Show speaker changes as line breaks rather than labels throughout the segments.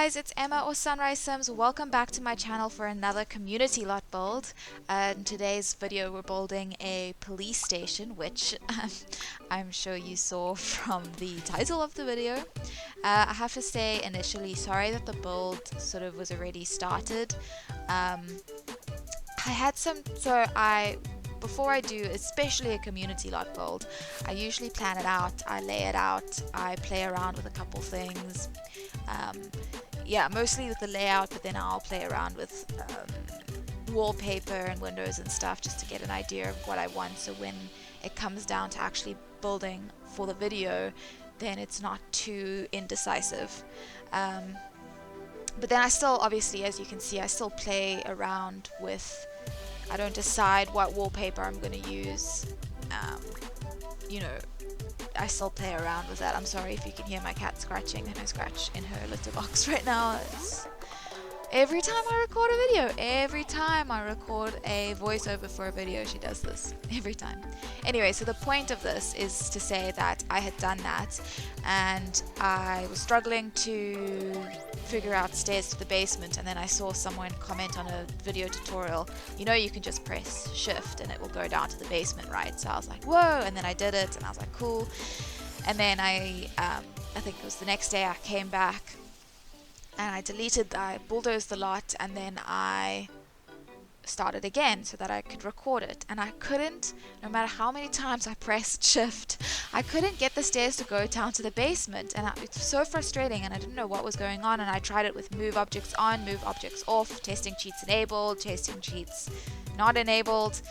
guys, it's Emma or Sunrise Sims. Welcome back to my channel for another community lot build. In today's video we're building a police station, which I'm sure you saw from the title of the video. I have to say initially sorry that the build sort of was already started. Before I do, especially a community lot build, I usually plan it out, I lay it out, I play around with a couple things. Mostly with the layout, but then I'll play around with wallpaper and windows and stuff just to get an idea of what I want, so when it comes down to actually building for the video, then it's not too indecisive. But then I still, obviously, as you can see, I still play around with, I don't decide what wallpaper I'm going to use. I still play around with that. I'm sorry if you can hear my cat scratching. I scratch in her litter box right now. Every time I record a video, every time I record a voiceover for a video, she does this. Every time. Anyway, so the point of this is to say that I had done that and I was struggling to figure out stairs to the basement, and then I saw someone comment on a video tutorial, you can just press shift and it will go down to the basement, right? So I was like, whoa, and then I did it and I was like, cool. And then I think it was the next day I came back and I bulldozed the lot, and then I started again so that I could record it. And I couldn't, no matter how many times I pressed shift, I couldn't get the stairs to go down to the basement. And it was so frustrating, and I didn't know what was going on. And I tried it with move objects on, move objects off, testing cheats enabled, testing cheats not enabled.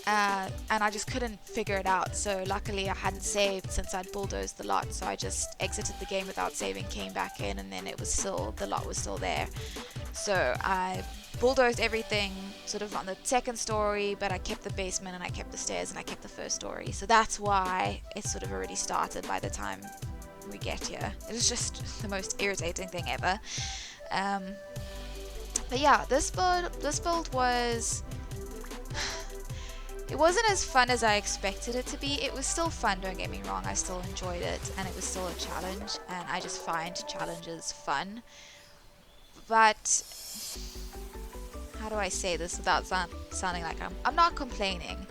And I just couldn't figure it out. So luckily I hadn't saved since I'd bulldozed the lot, so I just exited the game without saving, came back in, and then the lot was still there. So I bulldozed everything sort of on the second story, but I kept the basement and I kept the stairs and I kept the first story. So that's why it's sort of already started by the time we get here. It was just the most irritating thing ever. But yeah, this build was... It wasn't as fun as I expected it to be. It was still fun, don't get me wrong. I still enjoyed it, and it was still a challenge, and I just find challenges fun. But how do I say this without sounding like I'm not complaining.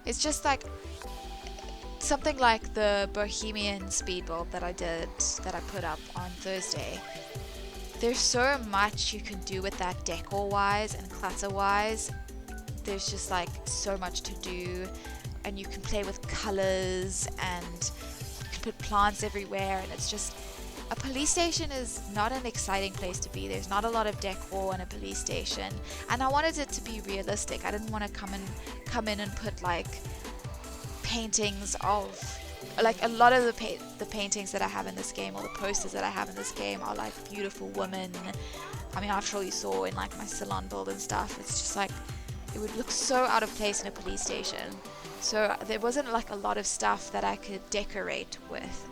It's just like something like the Bohemian speed build that I put up on Thursday. There's so much you can do with that decor-wise and clutter-wise. There's just like so much to do, and you can play with colors and you can put plants everywhere, and it's just, a police station is not an exciting place to be. There's not a lot of decor in a police station, and I wanted it to be realistic. I didn't want to come in and put like paintings of, like, a lot of the paintings that I have in this game, or the posters that I have in this game, are like beautiful women. I mean, I'm sure you saw in like my salon build and stuff, it's just like, it would look so out of place in a police station. So there wasn't like a lot of stuff that I could decorate with.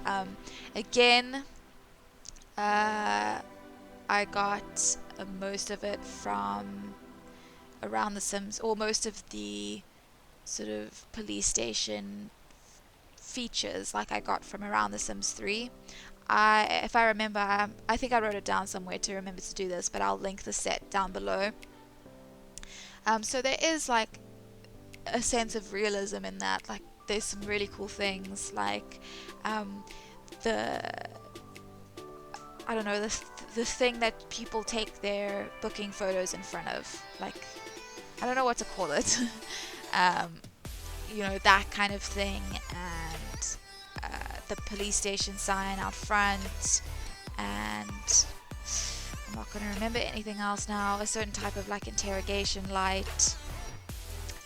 Again, I got most of it from Around the Sims, or most of the sort of police station features, like I got from Around the Sims 3. If I remember, I think I wrote it down somewhere to remember to do this, but I'll link the set down below. So there is like a sense of realism in that. Like, there's some really cool things, like the thing that people take their booking photos in front of. Like, I don't know what to call it. That kind of thing, and the police station sign out front, and I'm not going to remember anything else now. A certain type of like interrogation light,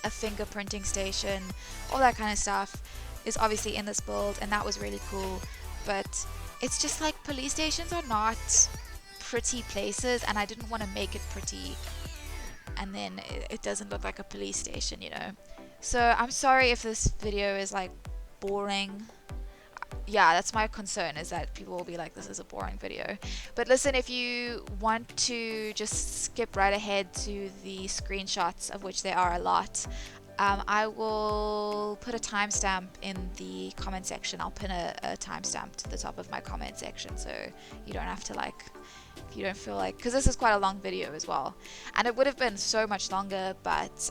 a fingerprinting station, all that kind of stuff is obviously in this build, and that was really cool. But it's just like, police stations are not pretty places, and I didn't want to make it pretty and then it doesn't look like a police station, So I'm sorry if this video is like boring. Yeah, that's my concern, is that people will be like, this is a boring video. But listen, if you want to just skip right ahead to the screenshots, of which there are a lot, I will put a timestamp in the comment section. I'll pin a timestamp to the top of my comment section, so you don't have to like, if you don't feel like, because this is quite a long video as well, and it would have been so much longer, but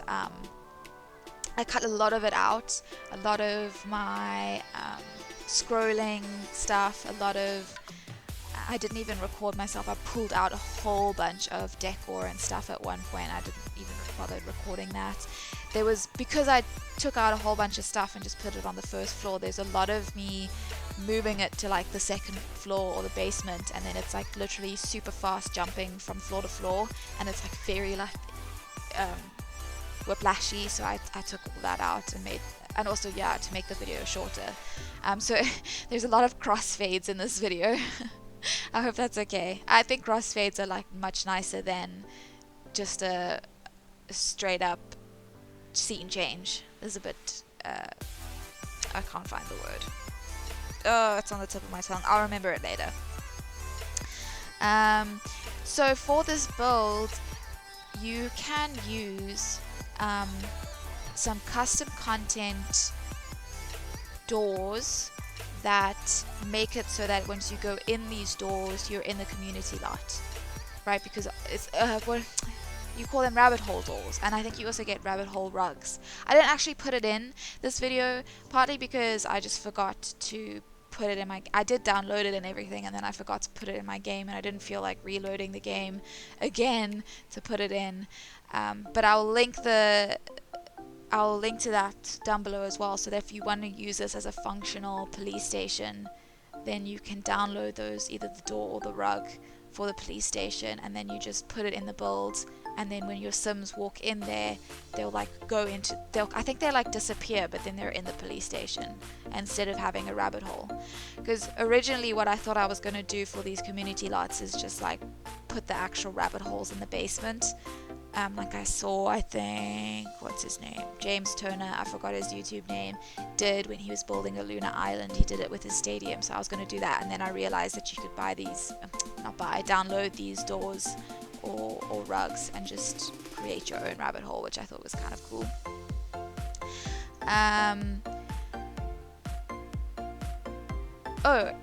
I cut a lot of it out, a lot of my scrolling stuff, a lot of, I didn't even record myself. I pulled out a whole bunch of decor and stuff at one point. I didn't even bother recording that. There was, because I took out a whole bunch of stuff and just put it on the first floor, there's a lot of me moving it to like the second floor or the basement, and then it's like literally super fast jumping from floor to floor, and it's like very like whiplashy, so I took all that out and made, and also yeah, to make the video shorter. So there's a lot of crossfades in this video. I hope that's okay. I think crossfades are like much nicer than just a straight up scene change. There's a bit I can't find the word. Oh, it's on the tip of my tongue. I'll remember it later. So for this build, you can use some custom content doors that make it so that once you go in these doors, you're in the community lot, right? Because it's what you call them, rabbit hole doors, and I think you also get rabbit hole rugs. I didn't actually put it in this video, partly because I just forgot to put it in my, I did download it and everything, and then I forgot to put it in my game, and I didn't feel like reloading the game again to put it in. But I'll link to that down below as well, so that if you want to use this as a functional police station, then you can download those, either the door or the rug for the police station, and then you just put it in the build, and then when your Sims walk in there, they'll like go into, I think they like disappear, but then they're in the police station instead of having a rabbit hole. Because originally what I thought I was going to do for these community lots is just like put the actual rabbit holes in the basement. Like I saw, I think, what's his name? James Turner, I forgot his YouTube name, did when he was building a lunar island. He did it with his stadium, so I was going to do that, and then I realized that you could buy these, download these doors or rugs and just create your own rabbit hole, which I thought was kind of cool.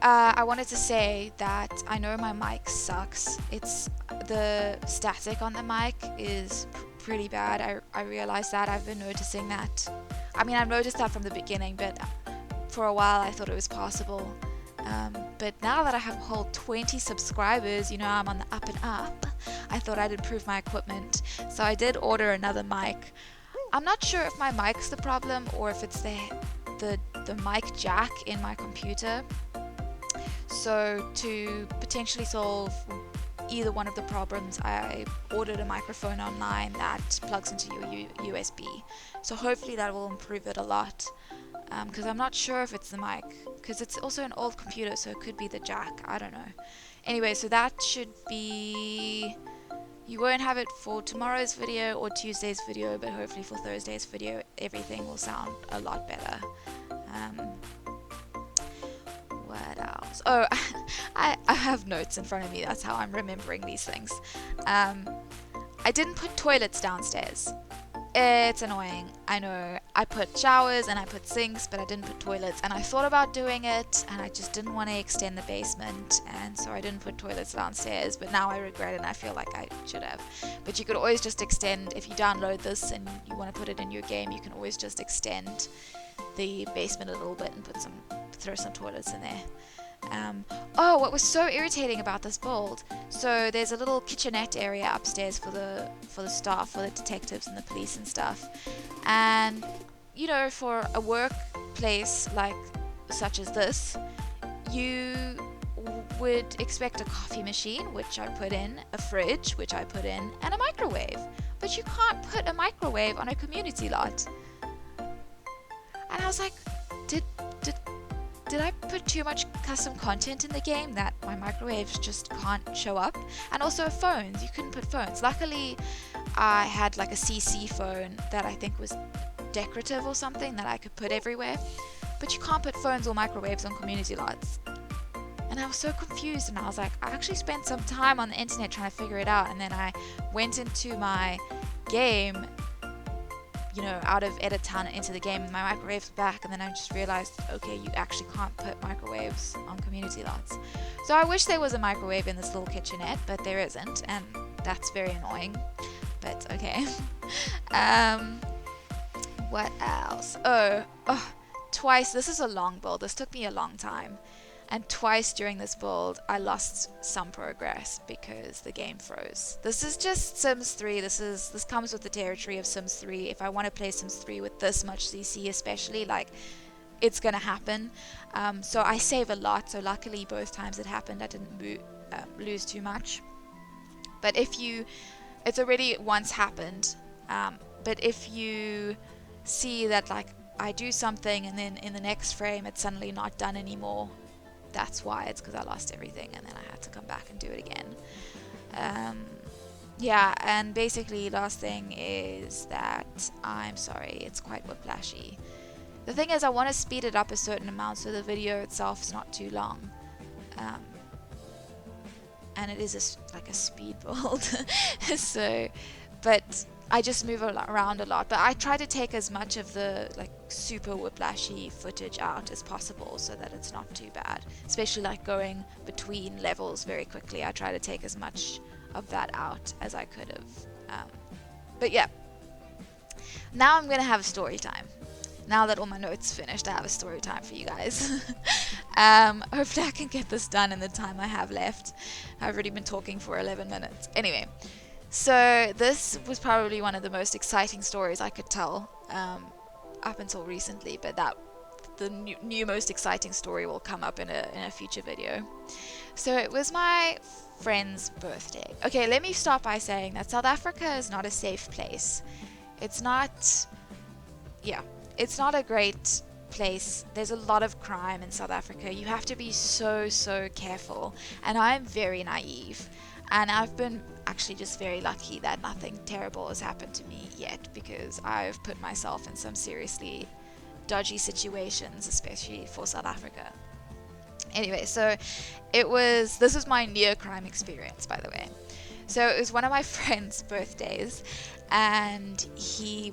I wanted to say that I know my mic sucks. It's the static on the mic is pretty bad. I realized that. I've been noticing that. I mean, I've noticed that from the beginning, but for a while I thought it was possible. But now that I have a whole 20 subscribers, you know, I'm on the up and up, I thought I'd improve my equipment. So I did order another mic. I'm not sure if my mic's the problem or if it's the mic jack in my computer. So to potentially solve either one of the problems, I ordered a microphone online that plugs into your USB. So hopefully that will improve it a lot, because I'm not sure if it's the mic, because it's also an old computer, so it could be the jack. I don't know. Anyway, so that should be, you won't have it for tomorrow's video or Tuesday's video, but hopefully for Thursday's video everything will sound a lot better. What else? Oh, I have notes in front of me. That's how I'm remembering these things. I didn't put toilets downstairs. It's annoying, I know. I put showers and I put sinks, but I didn't put toilets, and I thought about doing it, and I just didn't want to extend the basement, and so I didn't put toilets downstairs, but now I regret it and I feel like I should have. But you could always just extend, if you download this and you want to put it in your game, you can always just extend the basement a little bit and throw some toilets in there. What was so irritating about this build, so there's a little kitchenette area upstairs for the staff, for the detectives and the police and stuff, and you know, for a workplace like such as this, you would expect a coffee machine, which I put in, a fridge, which I put in, and a microwave, but you can't put a microwave on a community lot. And I was like, did I put too much custom content in the game that my microwaves just can't show up? And also phones, you couldn't put phones. Luckily, I had like a CC phone that I think was decorative or something that I could put everywhere. But you can't put phones or microwaves on community lots. And I was so confused, and I was like, I actually spent some time on the internet trying to figure it out, and then I went into my game out of edit town and into the game, and my microwave's back, and then I just realized, okay, you actually can't put microwaves on community lots. So I wish there was a microwave in this little kitchenette, but there isn't, and that's very annoying, but okay. What else? Twice, this is a long build, this took me a long time, and twice during this build I lost some progress because the game froze. This is just Sims 3. This comes with the territory of Sims 3. If I want to play Sims 3 with this much CC especially, like, it's gonna happen. So I save a lot, so luckily both times it happened I didn't lose too much. But it's already once happened, but if you see that, like, I do something and then in the next frame it's suddenly not done anymore, that's why. It's because I lost everything and then I had to come back and do it again. Yeah, and basically last thing is that I'm sorry, it's quite whiplashy. The thing is, I want to speed it up a certain amount so the video itself is not too long, and it is like a speed build. So, but I just move around a lot, but I try to take as much of the like super whiplashy footage out as possible so that it's not too bad, especially like going between levels very quickly. I try to take as much of that out as I could have. But yeah, now I'm gonna have a story time. Now that all my notes finished, I have a story time for you guys. Hopefully I can get this done in the time I have left. I've already been talking for 11 minutes. Anyway, so this was probably one of the most exciting stories I could tell up until recently, but the new most exciting story will come up in a future video. So it was my friend's birthday. Okay, let me start by saying that South Africa is not a safe place. It's not a great place. There's a lot of crime in South Africa. You have to be so careful, and I'm very naive, and I've been actually just very lucky that nothing terrible has happened to me yet, because I've put myself in some seriously dodgy situations, especially for South We Anyway, so this was my near crime experience, by the way. So it was one of my friend's birthdays, and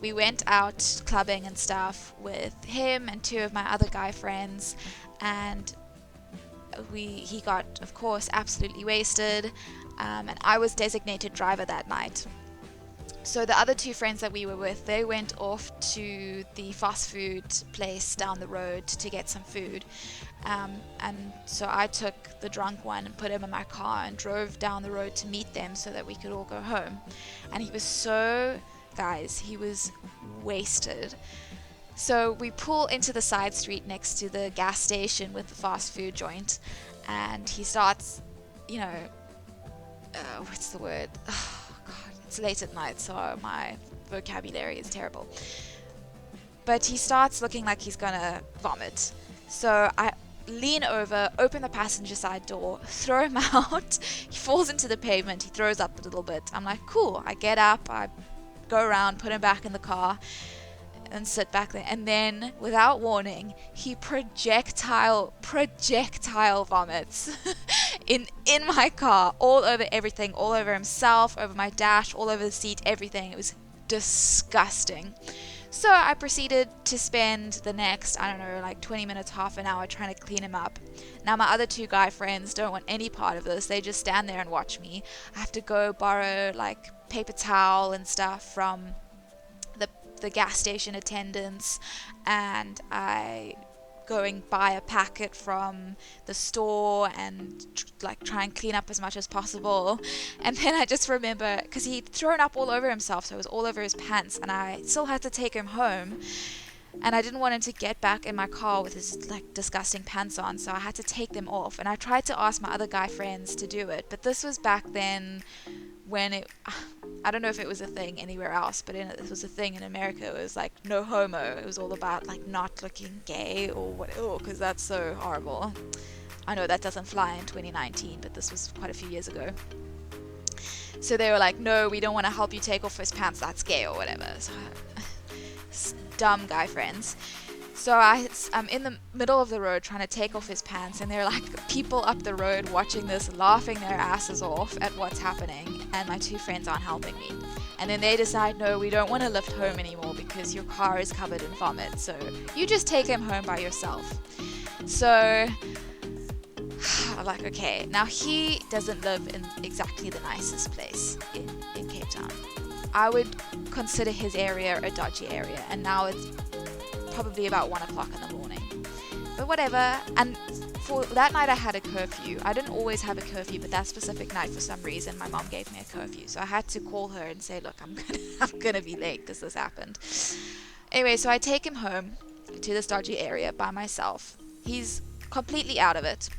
we went out clubbing and stuff with him and two of my other guy friends, and he got, of course, absolutely wasted, and I was designated driver that night. So the other two friends that we were with, they went off to the fast food place down the road to get some food. And so I took the drunk one and put him in my car and drove down the road to meet them so that we could all go home. And he was wasted. So we pull into the side street next to the gas station with the fast food joint, and he starts, what's the word? It's late at night, so my vocabulary is terrible. But he starts looking like he's gonna vomit. So I lean over, open the passenger side door, throw him out. He falls into the pavement, he throws up a little bit. I'm like, cool. I get up, I go around, put him back in the car, and sit back there. And then, without warning, he projectile vomits in my car, all over everything, all over himself, over my dash, all over the seat, everything. It was disgusting. So I proceeded to spend the next, 20 minutes, half an hour trying to clean him up. Now my other two guy friends don't want any part of this. They just stand there and watch me. I have to go borrow paper towel and stuff from the gas station attendants, and I going buy a packet from the store and try and clean up as much as possible. And then I just remember, because he'd thrown up all over himself, so it was all over his pants, and I still had to take him home, and I didn't want him to get back in my car with his disgusting pants on, so I had to take them off. And I tried to ask my other guy friends to do it, but this was back then when I don't know if it was a thing anywhere else, but this was a thing in America. It was no homo. It was all about not looking gay or whatever, because that's so horrible. I know that doesn't fly in 2019, but this was quite a few years ago. So they were like, no, we don't want to help you take off his pants, that's gay or whatever. So dumb guy friends. So I'm in the middle of the road trying to take off his pants, and there are like people up the road watching this, laughing their asses off at what's happening, and my two friends aren't helping me. And then they decide, no, we don't want to lift home anymore because your car is covered in vomit, so you just take him home by yourself. So I'm like, okay, now he doesn't live in exactly the nicest place in Cape Town. I would consider his area a dodgy area, and now it's probably about 1 o'clock in the morning. But whatever. And for that night I had a curfew. I didn't always have a curfew, but that specific night for some reason my mom gave me a curfew. So I had to call her and say, look, I'm gonna be late because this happened. Anyway, so I take him home to this dodgy area by myself. He's completely out of it.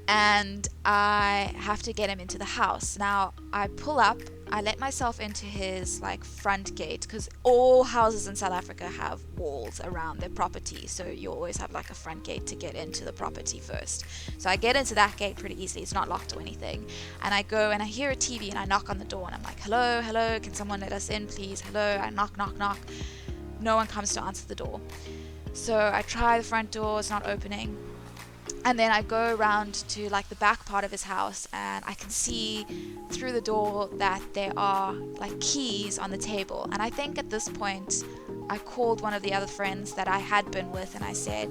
And I have to get him into the house. Now I pull up, I let myself into his like front gate, because all houses in South Africa have walls around their property, so you always have like a front gate to get into the property first. So I get into that gate pretty easily, it's not locked or anything, and I go and I hear a TV and I knock on the door and I'm like, hello, can someone let us in please, hello. I knock. No one comes to answer the door. So I try the front door, it's not opening. And then I go around to like the back part of his house, and I can see through the door that there are like keys on the table. And I think at this point I called one of the other friends that I had been with, and I said,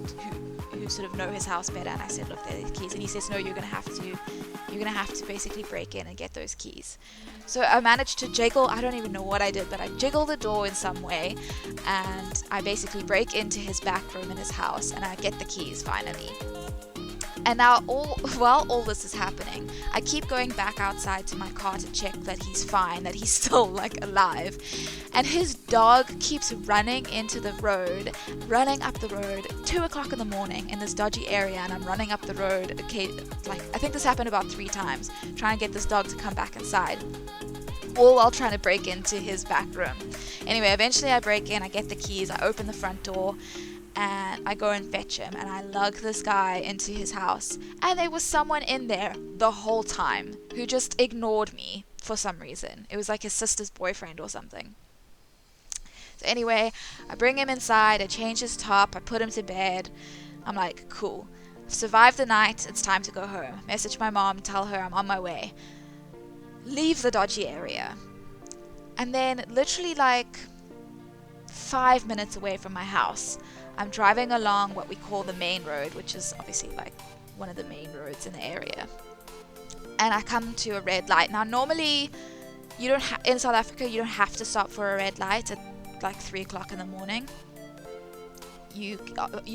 who sort of know his house better, and I said, look, there are keys. And he says, no, you're gonna have to basically break in and get those keys. So I managed to jiggle, I don't even know what I did, but I jiggled the door in some way, and I basically break into his back room in his house, and I get the keys finally. And now while all this is happening, I keep going back outside to my car to check that he's fine, that he's still like alive. And his dog keeps running up the road, 2 o'clock in the morning in this dodgy area, and I'm running up the road, okay, like I think this happened about 3 times, trying to get this dog to come back inside, all while trying to break into his back room. Anyway, eventually I break in, I get the keys, I open the front door, and I go and fetch him, and I lug this guy into his house, and there was someone in there the whole time who just ignored me for some reason. It was like his sister's boyfriend or something. So anyway, I bring him inside, I change his top, I put him to bed. I'm like, cool, I've survived the night, it's time to go home. Message my mom, tell her I'm on my way. Leave the dodgy area. And then literally like 5 minutes away from my house, I'm driving along what we call the main road, which is obviously like one of the main roads in the area. And I come to a red light. Now normally in South Africa you don't have to stop for a red light at like 3 o'clock in the morning. You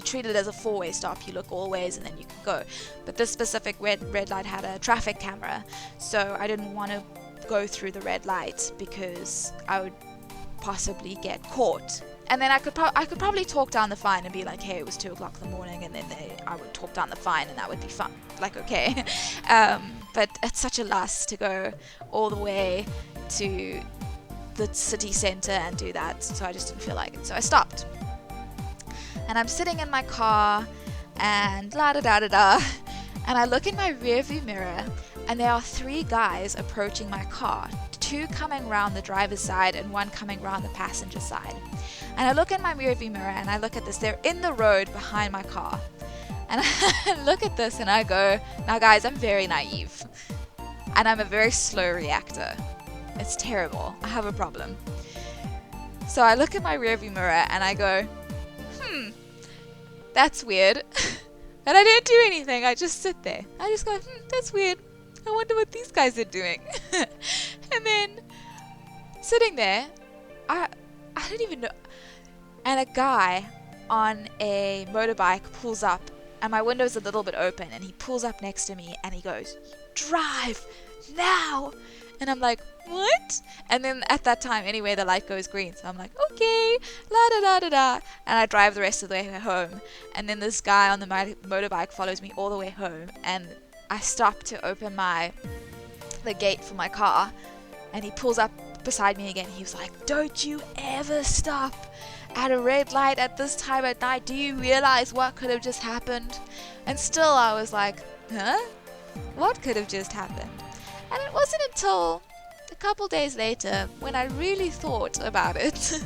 treat it as a 4-way stop. You look all ways and then you can go. But this specific red light had a traffic camera, so I didn't want to go through the red light because I would possibly get caught. And then I could probably talk down the fine and be like, hey, it was 2 o'clock in the morning, and then I would talk down the fine and that would be fun, like, okay. But it's such a loss to go all the way to the city center and do that, so I just didn't feel like it, so I stopped. And I'm sitting in my car and la-da-da-da-da, and I look in my rearview mirror, and there are 3 guys approaching my car, 2 coming around the driver's side and 1 coming around the passenger side. And I look in my rearview mirror and I look at this, they're in the road behind my car. And I look at this and I go, now guys, I'm very naive. And I'm a very slow reactor. It's terrible. I have a problem. So I look at my rearview mirror and I go, that's weird. And I don't do anything, I just sit there. I just go, that's weird. I wonder what these guys are doing. And then, sitting there, I don't even know. And a guy on a motorbike pulls up, and my window's a little bit open, and he pulls up next to me, and he goes, drive now. And I'm like, what? And then at that time, anyway, the light goes green. So I'm like, okay, la-da-da-da-da. And I drive the rest of the way home. And then this guy on the motorbike follows me all the way home. And I stop to open the gate for my car. And he pulls up beside me again. He was like, don't you ever stop at a red light at this time at night. Do you realize what could have just happened? And still I was like, huh? What could have just happened? And it wasn't until a couple days later, when I really thought about it,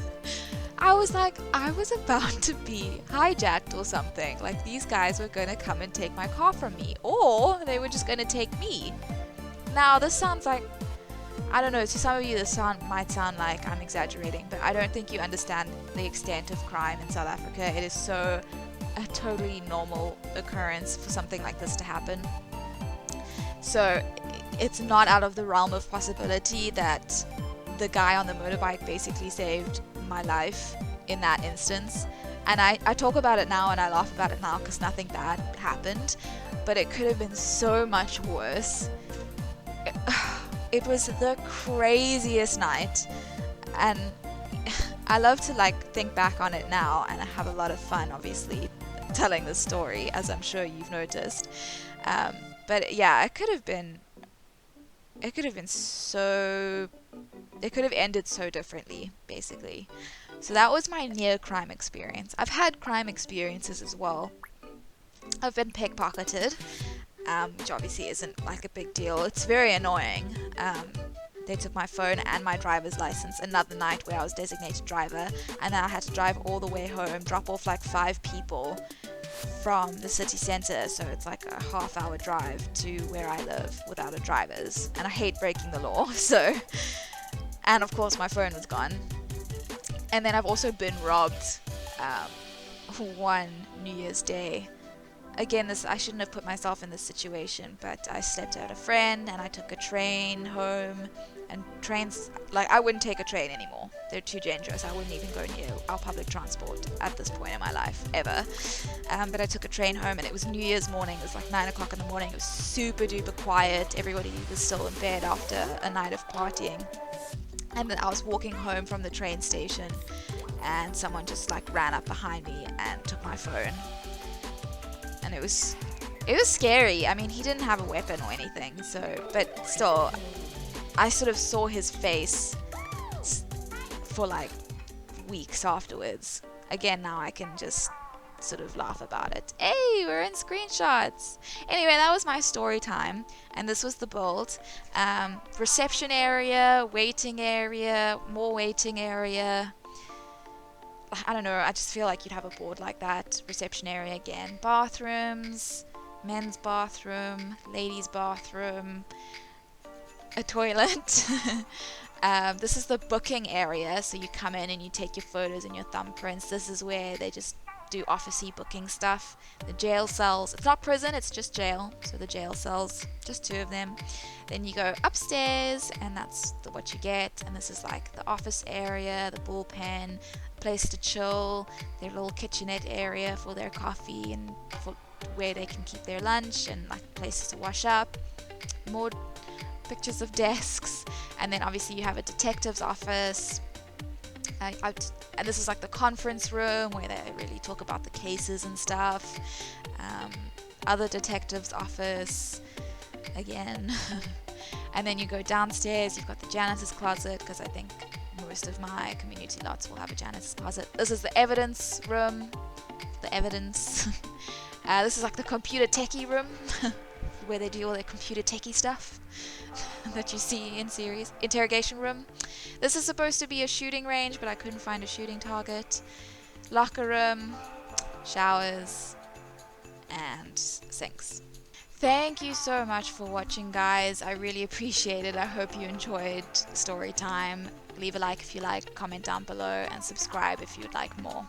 I was like, I was about to be hijacked or something. Like, these guys were going to come and take my car from me, or they were just going to take me. Now, this sounds like, I don't know, to some of you this might sound like I'm exaggerating, but I don't think you understand the extent of crime in South Africa. It is so a totally normal occurrence for something like this to happen. So it's not out of the realm of possibility that the guy on the motorbike basically saved my life in that instance. And I talk about it now and I laugh about it now because nothing bad happened, but it could have been so much worse. It was the craziest night, and I love to like think back on it now, and I have a lot of fun obviously telling the story, as I'm sure you've noticed. But yeah, it could have ended so differently, basically. So that was my near crime experience. I've had crime experiences as well. I've been pickpocketed, which obviously isn't like a big deal. It's very annoying. They took my phone and my driver's license another night where I was designated driver, and then I had to drive all the way home, drop off like 5 people from the city center, so it's like a half-hour drive to where I live without a driver's, and I hate breaking the law. So, and of course my phone was gone. And then I've also been robbed one New Year's Day. Again, I shouldn't have put myself in this situation, but I slept at a friend and I took a train home. And trains, like, I wouldn't take a train anymore. They're too dangerous. I wouldn't even go near our public transport at this point in my life, ever. But I took a train home, and it was New Year's morning. It was like 9 o'clock in the morning. It was super duper quiet. Everybody was still in bed after a night of partying. And then I was walking home from the train station, and someone just like ran up behind me and took my phone. And it was scary. I mean, he didn't have a weapon or anything, but still, I sort of saw his face for like weeks afterwards. Again, now I can just sort of laugh about it. Hey, we're in screenshots. Anyway, that was my story time, and this was the build. Reception area, waiting area, more waiting area. I don't know, I just feel like you'd have a board like that. Reception area again. Bathrooms, men's bathroom, ladies' bathroom, a toilet. This is the booking area, so you come in and you take your photos and your thumbprints. This is where they just do officey booking stuff. The jail cells, it's not prison, it's just jail, so the jail cells, just 2 of them. Then you go upstairs, and that's what you get. And this is like the office area, the bullpen, place to chill, their little kitchenette area for their coffee and for where they can keep their lunch, and like places to wash up. More pictures of desks, and then obviously you have a detective's office, and this is like the conference room where they really talk about the cases and stuff. Other detective's office again. And then you go downstairs, you've got the janitor's closet, because I think most of my community lots will have a janitor's closet. This is the evidence room, the evidence. This is like the computer techie room where they do all their computer techie stuff that you see in series. Interrogation room. This is supposed to be a shooting range, but I couldn't find a shooting target. Locker room, showers, and sinks. Thank you so much for watching, guys. I really appreciate it. I hope you enjoyed Storytime. Leave a like if you like, comment down below, and subscribe if you'd like more.